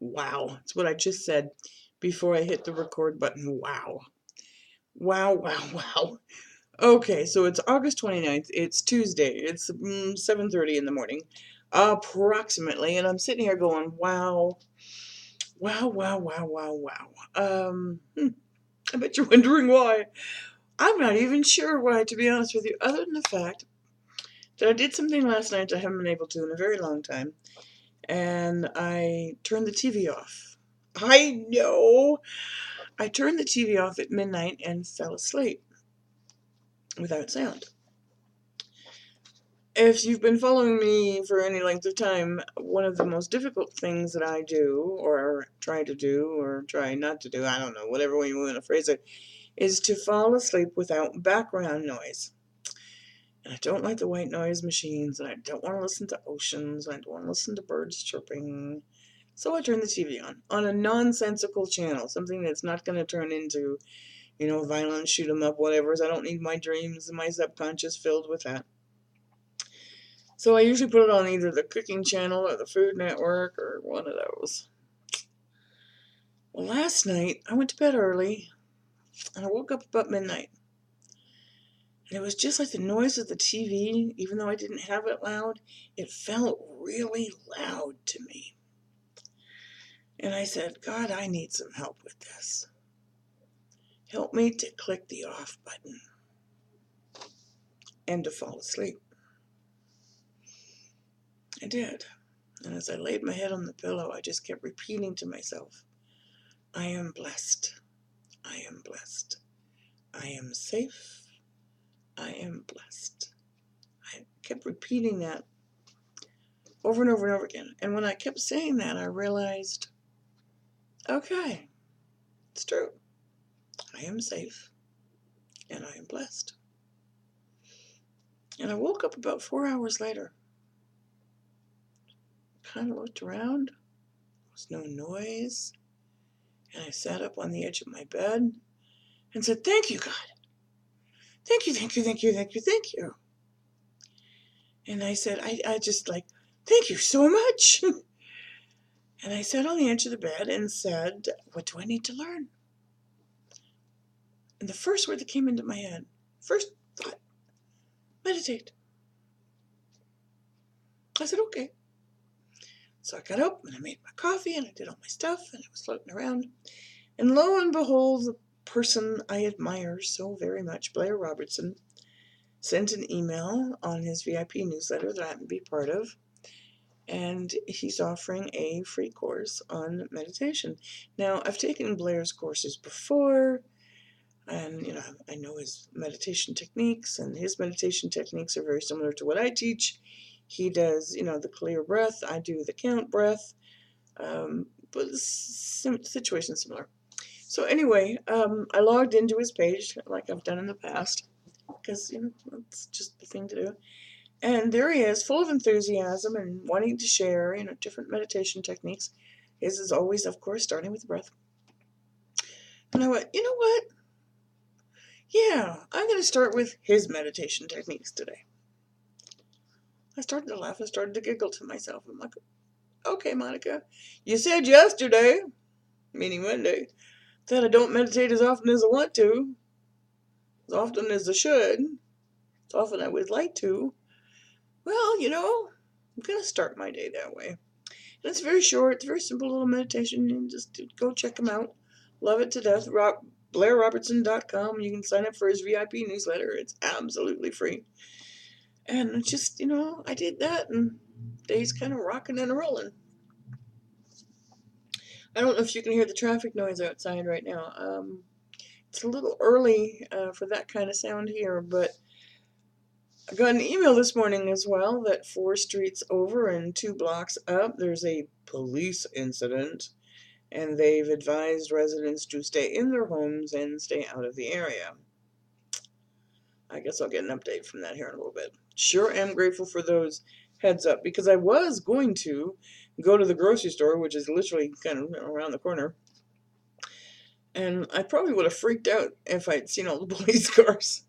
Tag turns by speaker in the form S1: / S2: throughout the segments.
S1: Wow, that's what I just said before I hit the record button. Wow. Wow, wow, wow. Okay, so it's August 29th. It's Tuesday. It's 7:30 in the morning, approximately, and I'm sitting here going, wow, wow, wow, wow, wow, wow. I bet you're wondering why. I'm not even sure why, to be honest with you, other than the fact that I did something last night I haven't been able to in a very long time, and I turned the TV off. I know. I turned the TV off at midnight and fell asleep without sound. If you've been following me for any length of time, one of the most difficult things that I do, or try to do, or try not to do, I don't know, whatever way you want to phrase it, is to fall asleep without background noise. And I don't like the white noise machines, and I don't want to listen to oceans, and I don't want to listen to birds chirping. So I turn the TV on a nonsensical channel, something that's not going to turn into, violent, shoot 'em up, whatever. I don't need my dreams and my subconscious filled with that. So I usually put it on either the cooking channel or the Food Network or one of those. Well, last night I went to bed early and I woke up about midnight. And it was just like the noise of the TV, even though I didn't have it loud, it felt really loud to me. And I said, God, I need some help with this. Help me to click the off button and to fall asleep. I did. And as I laid my head on the pillow, I just kept repeating to myself, I am blessed. I am blessed. I am safe. I am blessed. I kept repeating that over and over and over again. And when I kept saying that, I realized, okay, it's true. I am safe and I am blessed. And I woke up about 4 hours later. Kind of looked around. There was no noise. And I sat up on the edge of my bed and said, thank you, God. Thank you, thank you, thank you, thank you, thank you. And I said, I just like, thank you so much. And I sat on the edge of the bed and said, what do I need to learn? And the first word that came into my head, first thought, meditate. I said, okay. So I got up and I made my coffee and I did all my stuff and I was floating around. And lo and behold, the person I admire so very much, Blair Robertson, sent an email on his VIP newsletter that I happen to be part of. And he's offering a free course on meditation. Now, I've taken Blair's courses before, and I know his meditation techniques, and his meditation techniques are very similar to what I teach. He does, the clear breath. I do the count breath, but the situation's similar. So anyway, I logged into his page like I've done in the past, because that's just the thing to do. And there he is, full of enthusiasm and wanting to share, different meditation techniques. His is always, of course, starting with the breath. And I went, you know what? Yeah, I'm going to start with his meditation techniques today. I started to laugh and started to giggle to myself. I'm like, okay, Monica, you said yesterday, meaning Monday, that I don't meditate as often as I want to, as often as I should, as often I would like to. Well, I'm going to start my day that way. And it's very short. It's a very simple little meditation. And just go check him out. Love it to death. BlairRobertson.com. You can sign up for his VIP newsletter. It's absolutely free. And it's just, I did that and day's kind of rocking and rolling. I don't know if you can hear the traffic noise outside right now. It's a little early for that kind of sound here, but I got an email this morning as well that 4 streets over and 2 blocks up, there's a police incident, and they've advised residents to stay in their homes and stay out of the area. I guess I'll get an update from that here in a little bit. Sure am grateful for those heads up, because I was going to go to the grocery store, which is literally kind of around the corner, and I probably would have freaked out if I'd seen all the police cars.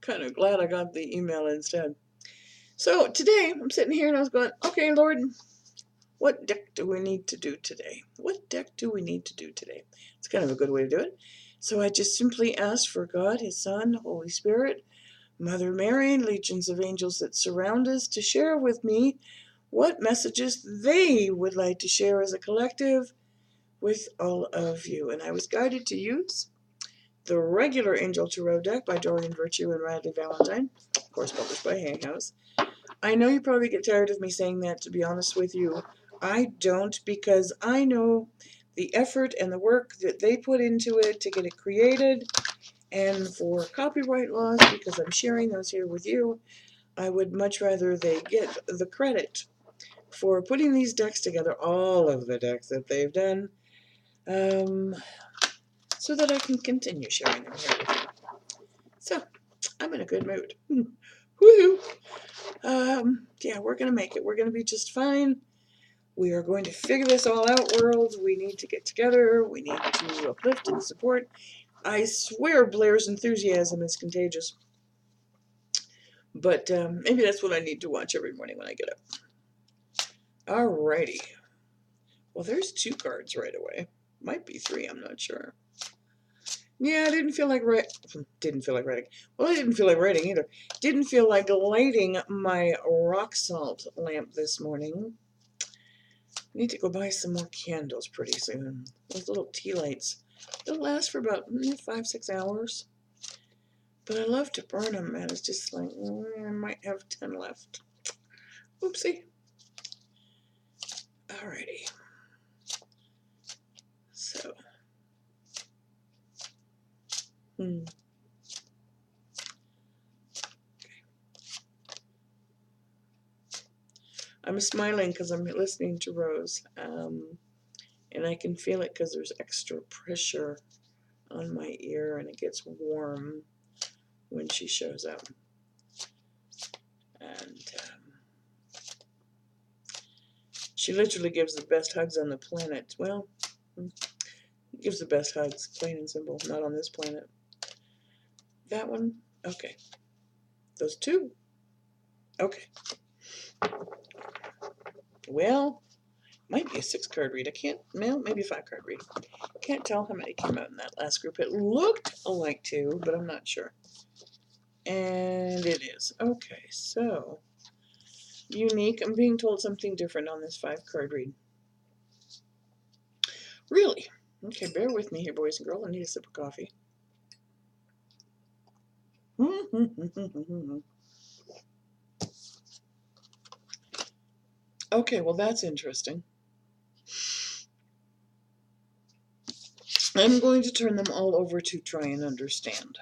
S1: Kind of glad I got the email instead. So today I'm sitting here and I was going, okay, Lord, What deck do we need to do today? What deck do we need to do today? It's kind of a good way to do it. So I just simply asked for God, His Son, Holy Spirit, Mother Mary, legions of angels that surround us to share with me what messages they would like to share as a collective with all of you. And I was guided to use the regular Angel Tarot deck by Dorian Virtue and Radley Valentine, of course published by Hay House. I know you probably get tired of me saying that, to be honest with you. I don't, because I know the effort and the work that they put into it to get it created, and for copyright laws, because I'm sharing those here with you, I would much rather they get the credit for putting these decks together, all of the decks that they've done, so that I can continue sharing them here with you. So, I'm in a good mood. Woohoo! Yeah, we're going to make it. We're going to be just fine. We are going to figure this all out, world. We need to get together. We need to uplift and support. I swear Blair's enthusiasm is contagious. But maybe that's what I need to watch every morning when I get up. Alrighty. Well, there's 2 cards right away. Might be 3, I'm not sure. Yeah, I didn't feel like writing. Well, I didn't feel like writing either. Didn't feel like lighting my rock salt lamp this morning. Need to go buy some more candles pretty soon. Those little tea lights. They'll last for about 5-6 hours. But I love to burn them, and it's just like, I might have 10 left. Oopsie. Alrighty. So. I'm smiling because I'm listening to Rose, and I can feel it because there's extra pressure on my ear, and it gets warm when she shows up. And she literally gives the best hugs on the planet. Well, gives the best hugs, plain and simple. Not on this planet. That one? Okay. Those 2? Okay. Well, might be a 6-card read. I can't, well, maybe a 5-card read. Can't tell how many came out in that last group. It looked like 2, but I'm not sure. And it is. Okay, so unique. I'm being told something different on this 5-card read. Really? Okay, bear with me here, boys and girls. I need a sip of coffee. Okay, well, that's interesting. I'm going to turn them all over to try and understand.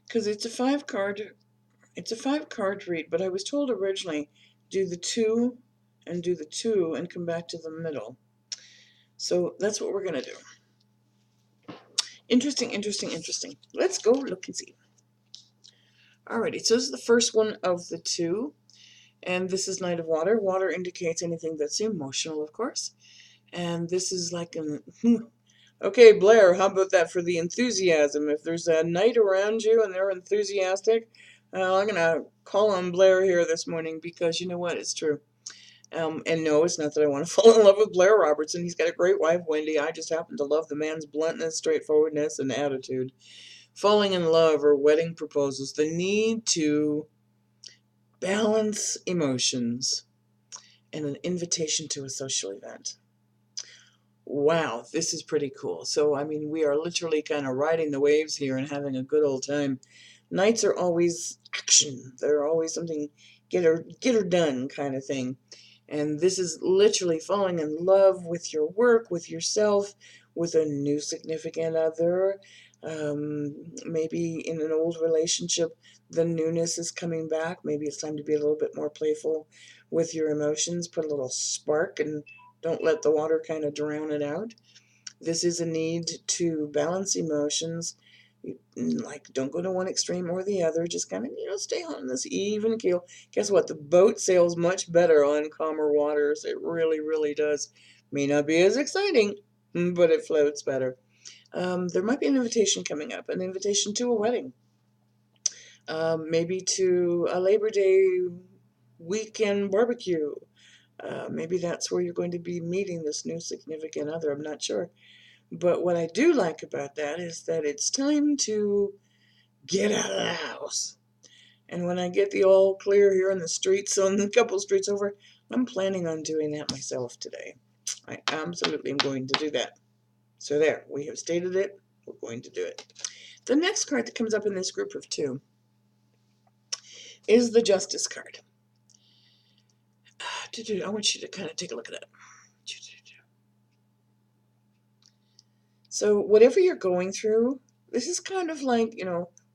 S1: Because it's a 5-card read, but I was told originally do the 2 and do the 2 and come back to the middle. So that's what we're going to do. Interesting, interesting, interesting. Let's go look and see. Alrighty, so this is the first one of the 2, and this is Knight of Water. Water indicates anything that's emotional, of course. And this is like an... Okay, Blair, how about that for the enthusiasm? If there's a knight around you and they're enthusiastic, I'm going to call on Blair here this morning because you know what? It's true. And no, it's not that I want to fall in love with Blair Robertson. He's got a great wife, Wendy. I just happen to love the man's bluntness, straightforwardness, and attitude. Falling in love or wedding proposals, the need to balance emotions, and an invitation to a social event. Wow, this is pretty cool. So, I mean, we are literally kind of riding the waves here and having a good old time. Nights are always action. They're always something get her done kind of thing. And this is literally falling in love with your work, with yourself, with a new significant other. Maybe in an old relationship, the newness is coming back. Maybe it's time to be a little bit more playful with your emotions. Put a little spark and don't let the water kind of drown it out. This is a need to balance emotions. Like, don't go to one extreme or the other. Just kind of, stay on this even keel. Guess what? The boat sails much better on calmer waters. It really, really does. May not be as exciting, but it floats better. There might be an invitation coming up, an invitation to a wedding. maybe to a Labor Day weekend barbecue. Maybe that's where you're going to be meeting this new significant other. I'm not sure. But what I do like about that is that it's time to get out of the house. And when I get the all clear here in the streets, on a couple streets over, I'm planning on doing that myself today. I absolutely am going to do that. So there, we have stated it. We're going to do it. The next card that comes up in this group of two is the Justice card. I want you to kind of take a look at that. So whatever you're going through, this is kind of like,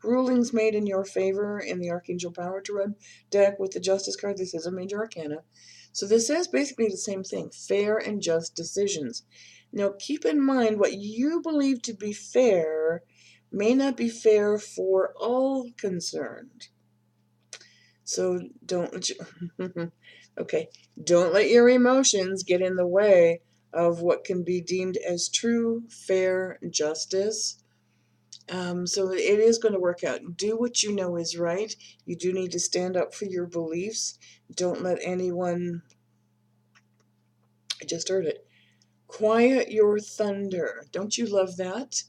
S1: rulings made in your favor in the Archangel Power Tarot deck with the Justice card. This is a major arcana. So this says basically the same thing, fair and just decisions. Now keep in mind what you believe to be fair may not be fair for all concerned. So don't, okay, don't let your emotions get in the way of what can be deemed as true, fair justice. So it is going to work out. Do what you know is right. You do need to stand up for your beliefs. Don't let anyone, I just heard it, quiet your thunder. Don't you love that?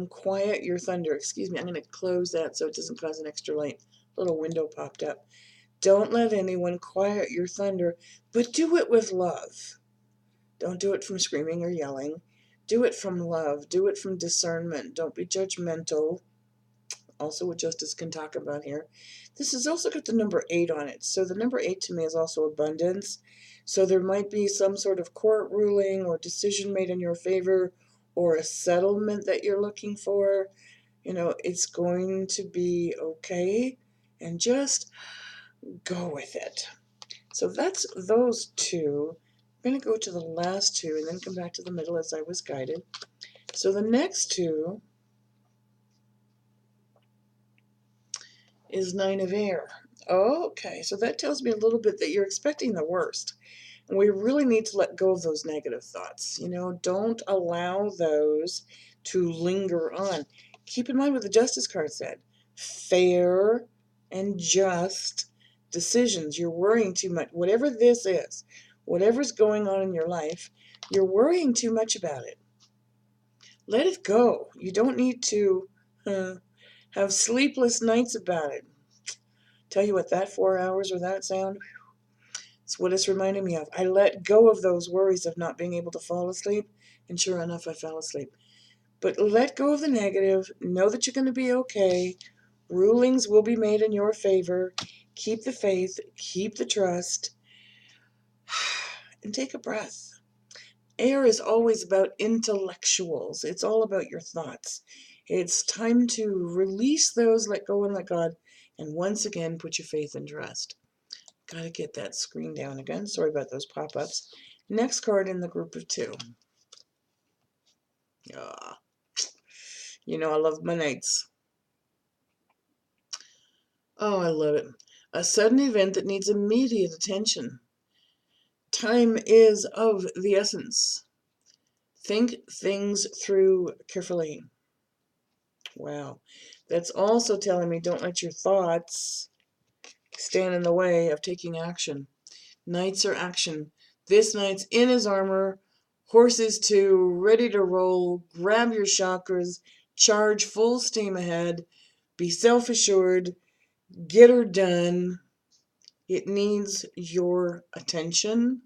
S1: Quiet your thunder. Excuse me, I'm going to close that so it doesn't cause an extra light. A little window popped up. Don't let anyone quiet your thunder, but do it with love. Don't do it from screaming or yelling. Do it from love. Do it from discernment. Don't be judgmental. Also what Justice can talk about here. This has also got the number 8 on it. So the number 8 to me is also abundance. So there might be some sort of court ruling or decision made in your favor or a settlement that you're looking for. It's going to be okay. And just go with it. So that's those two. I'm going to go to the last two and then come back to the middle as I was guided. So the next two is 9 of Air. Okay, so that tells me a little bit that you're expecting the worst. And we really need to let go of those negative thoughts. Don't allow those to linger on. Keep in mind what the Justice card said. Fair and just decisions. You're worrying too much. Whatever this is, whatever's going on in your life, you're worrying too much about it. Let it go. You don't need to have sleepless nights about it. Tell you what, that 4 hours or that sound, it's what it's reminding me of. I let go of those worries of not being able to fall asleep, and sure enough, I fell asleep. But let go of the negative. Know that you're going to be okay. Rulings will be made in your favor. Keep the faith. Keep the trust. And take a breath. Air is always about intellectuals. It's all about your thoughts. It's time to release those, let go and let God, and once again put your faith and trust. Got to get that screen down again. Sorry about those pop-ups. Next card in the group of two. I love my Knights. Oh, I love it. A sudden event that needs immediate attention. Time is of the essence. Think things through carefully. Wow. That's also telling me don't let your thoughts stand in the way of taking action. Knights are action. This knight's in his armor, horses too, ready to roll. Grab your chakras, charge full steam ahead, be self-assured, get her done. It needs your attention.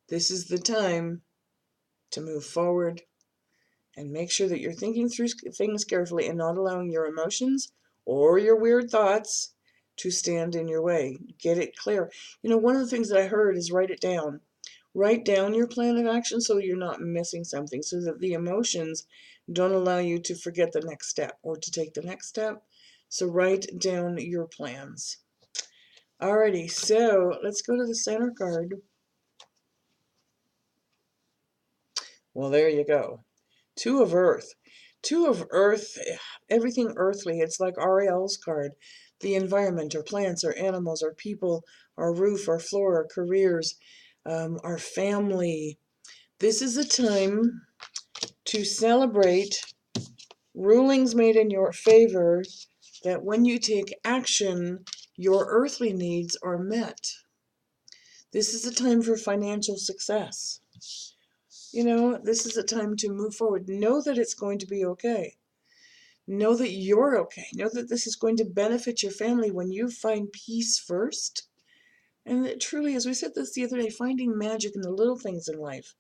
S1: This is the time to move forward and make sure that you're thinking through things carefully and not allowing your emotions or your weird thoughts to stand in your way. Get it clear. One of the things that I heard is write it down. Write down your plan of action so you're not missing something, so that the emotions don't allow you to forget the next step or to take the next step. So write down your plans. Alrighty, so let's go to the center card. Well, there you go. 2 of Earth. 2 of Earth, everything earthly. It's like Ariel's card. The environment, our plants, our animals, our people, our roof, our floor, our careers, our family. This is a time to celebrate rulings made in your favor that when you take action, your earthly needs are met. This is a time for financial success. You know, this is a time to move forward. Know that it's going to be okay. Know that you're okay. Know that this is going to benefit your family when you find peace first. And that truly, as we said this the other day, finding magic in the little things in life.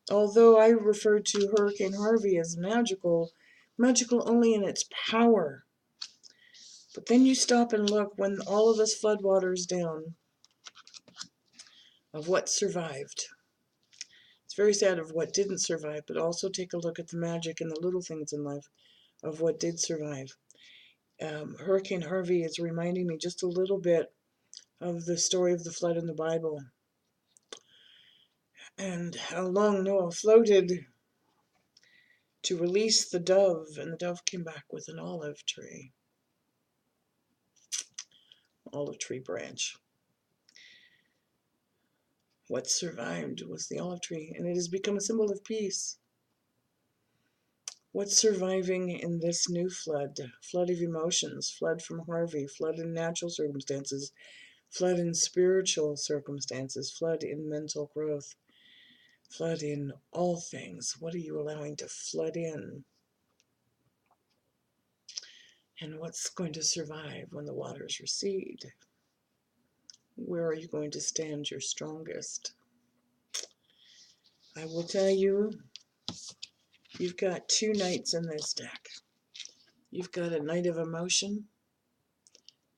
S1: Although I referred to Hurricane Harvey as magical, magical only in its power. But then you stop and look when all of this floodwater's down, of what survived. It's very sad of what didn't survive, but also take a look at the magic in the little things in life of what did survive. Hurricane Harvey is reminding me just a little bit of the story of the flood in the Bible and how long Noah floated to release the dove, and the dove came back with an olive tree branch. What survived was the olive tree, and it has become a symbol of peace. What's surviving in this new flood? Flood of emotions, flood from Harvey, flood in natural circumstances, flood in spiritual circumstances, flood in mental growth, flood in all things. What are you allowing to flood in? And what's going to survive when the waters recede? Where are you going to stand your strongest? I will tell you, you've got two knights in this deck. You've got a knight of emotion,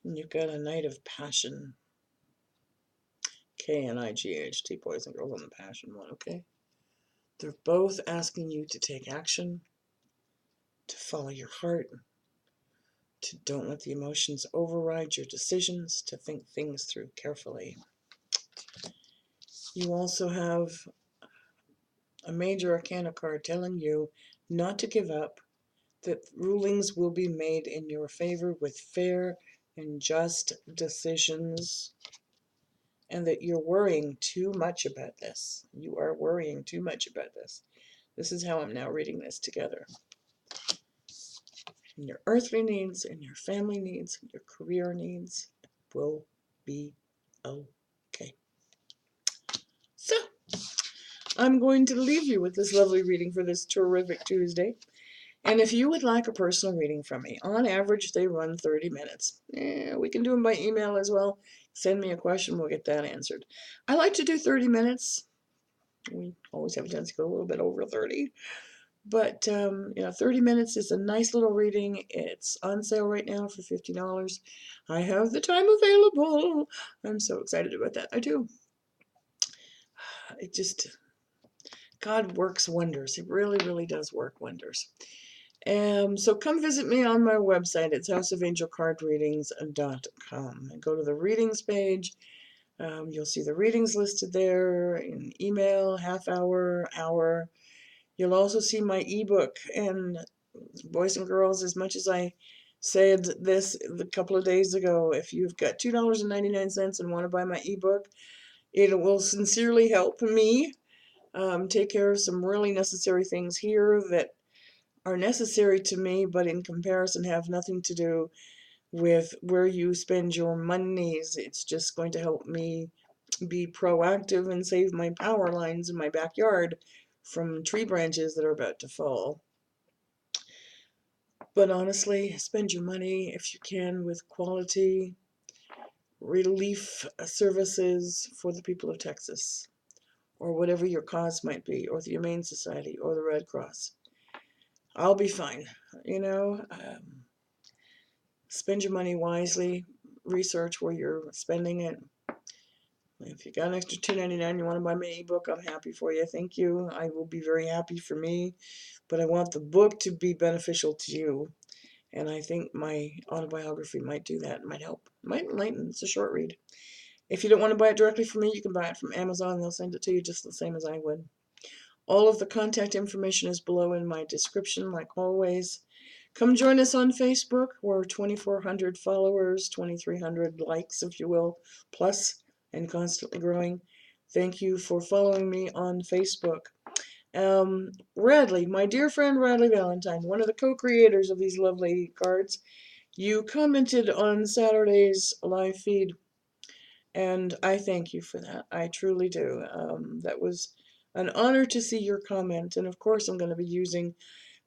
S1: and you've got a knight of passion. K-N-I-G-H-T, boys and girls on the passion one, okay? They're both asking you to take action, to follow your heart, to don't let the emotions override your decisions, to think things through carefully. You also have a major arcana card telling you not to give up, that rulings will be made in your favor with fair and just decisions, and that you're worrying too much about this. You are worrying too much about this. This is how I'm now reading this together. And your earthly needs and your family needs and your career needs will be okay. So, I'm going to leave you with this lovely reading for this terrific Tuesday. And if you would like a personal reading from me, on average they run 30 minutes. We can do them by email as well. Send me a question, we'll get that answered. I like to do 30 minutes. We always have a chance to go a little bit over 30. But, 30 minutes is a nice little reading. It's on sale right now for $50. I have the time available. I'm so excited about that. I do. God works wonders. He really, really does work wonders. So come visit me on my website. It's houseofangelcardreadings.com. Go to the readings page. You'll see the readings listed there in email, half hour, hour. You'll also see my ebook. And boys and girls, as much as I said this a couple of days ago, if you've got $2.99 and want to buy my ebook, it will sincerely help me take care of some really necessary things here that are necessary to me, but in comparison have nothing to do with where you spend your monies. It's just going to help me be proactive and save my power lines in my backyard from tree branches that are about to fall. But honestly, spend your money if you can with quality relief services for the people of Texas, or whatever your cause might be, or the Humane Society, or the Red Cross. I'll be fine. Spend your money wisely. Research where you're spending it. If you got an extra $2.99, you want to buy my ebook, I'm happy for you. Thank you. I will be very happy for me. But I want the book to be beneficial to you. And I think my autobiography might do that. It might help. It might enlighten. It's a short read. If you don't want to buy it directly from me, you can buy it from Amazon. They'll send it to you just the same as I would. All of the contact information is below in my description, like always. Come join us on Facebook. We're 2,400 followers, 2,300 likes, if you will, plus, and constantly growing. Thank you for following me on Facebook. Radley, my dear friend Radley Valentine, one of the co-creators of these lovely cards, You commented on Saturday's live feed, and I thank you for that. I truly do. That was an honor to see your comment, and of course I'm going to be using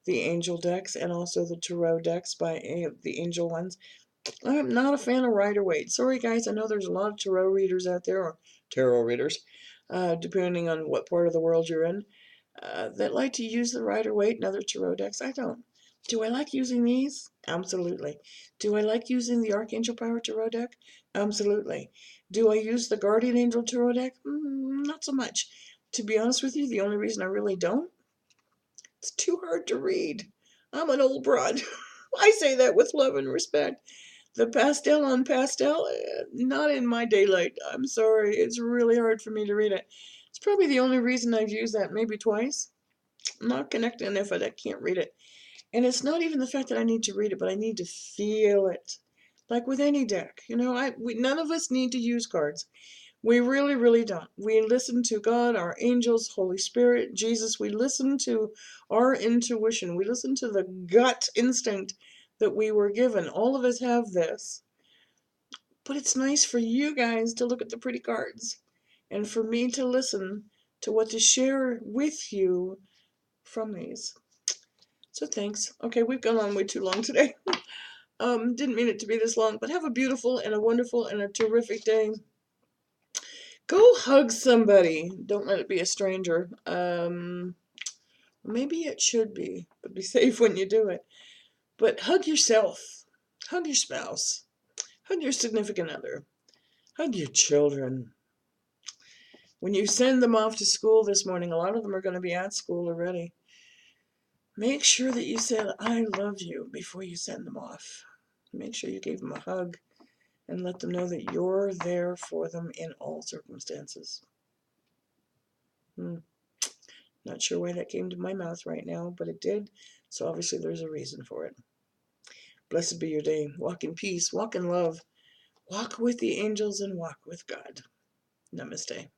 S1: the angel decks and also the tarot decks by the angel ones. I'm not a fan of Rider-Waite. Sorry guys, I know there's a lot of tarot readers out there, or tarot readers, depending on what part of the world you're in, that like to use the Rider-Waite and other tarot decks. I don't. Do I like using these? Absolutely. Do I like using the Archangel Power Tarot deck? Absolutely. Do I use the Guardian Angel Tarot deck? Not so much. To be honest with you, the only reason I really don't, it's too hard to read. I'm an old broad. I say that with love and respect. The pastel on pastel, not in my daylight. I'm sorry. It's really hard for me to read it. It's probably the only reason I've used that maybe twice. I'm not connected enough that I can't read it. And it's not even the fact that I need to read it, but I need to feel it. Like with any deck, you know, none of us need to use cards. We really, really don't. We listen to God, our angels, Holy Spirit, Jesus. We listen to our intuition. We listen to the gut instinct that we were given. All of us have this. But it's nice for you guys to look at the pretty cards and for me to listen to what to share with you from these. So thanks. Okay, we've gone on way too long today. Didn't mean it to be this long, but have a beautiful and a wonderful and a terrific day. Go hug somebody. Don't let it be a stranger. Maybe it should be, but be safe when you do it. But hug yourself. Hug your spouse. Hug your significant other. Hug your children. When you send them off to school this morning, a lot of them are going to be at school already. Make sure that you said, I love you, before you send them off. Make sure you gave them a hug and let them know that you're there for them in all circumstances. Not sure why that came to my mouth right now, but it did, so obviously there's a reason for it. Blessed be your day. Walk in peace, walk in love, walk with the angels, and walk with God. Namaste.